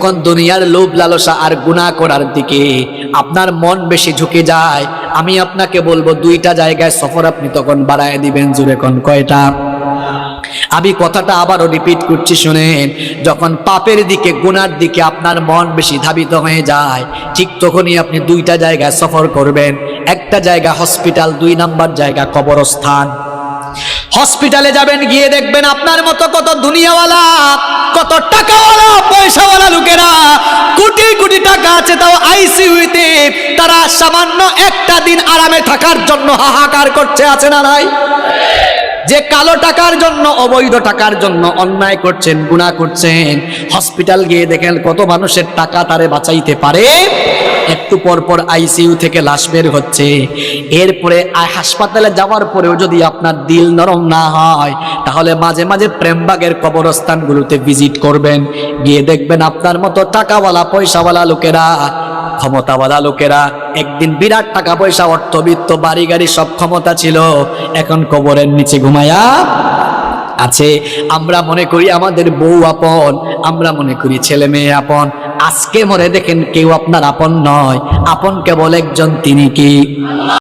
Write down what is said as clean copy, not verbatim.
যখন দুনিয়ার লোভ লালসা আর গুনাহ করার দিকে আপনার মন বেশি ঝুঁকে যায়, আমি আপনাকে বলবো দুইটা জায়গায় সফর আপনি তখন বাড়ায় দিবেন। জুড়ে কোন কয়টা? আমি কথাটা আবারও রিপিট করছি, শুনেন। যখন পাপের দিকে গুনার দিকে আপনার মন বেশি ধাবিত হয়ে যায়, ঠিক তখনই আপনি দুইটা জায়গায় সফর করবেন। একটা জায়গা হসপিটাল, 2 নাম্বার জায়গা কবরস্থান। হসপিটালে যাবেন, গিয়ে দেখবেন আপনার মতো কত দুনিয়াওয়ালা, কত টাকাওয়ালা, পয়সাওয়ালা লোকেরা, কোটি কোটি টাকা আছে, তাও আইসিইউতে তারা সামান্য একটা দিন আরামে থাকার জন্য হাহাকার করছে, আছে না নাই? যে কালো টাকার জন্য, অবৈধ টাকার জন্য অন্যায় করছেন, গুনাহ করছেন, হসপিটাল গিয়ে দেখেন কত মানুষের টাকা তারে বাঁচাইতে পারে। একটু পর পর আইসিইউ থেকে লাশ বের হচ্ছে। এরপরে হাসপাতালে যাওয়ার পরেও যদি আপনার দিল নরম না হয়, তাহলে মাঝে মাঝে প্রেমবাগের কবরস্থানগুলোতে ভিজিট করবেন। গিয়ে দেখবেন আপনার মতো টাকাওয়ালা, পয়সাওয়ালা লোকেরা, ক্ষমতাওয়ালা লোকেরা, একদিন বিরাট টাকা পয়সা, অর্থবিত্ত, বাড়ি গাড়ি সব ক্ষমতা ছিল, এখন কবরের নিচে ঘুমায়া আছে। আমরা মনে করি আমাদের বউ আপন, আমরা মনে করি ছেলে মেয়ে আপন। আজকে মরে দেখেন কেউ আপনার আপন নয়, আপন কেবল একজন, তিনি কি?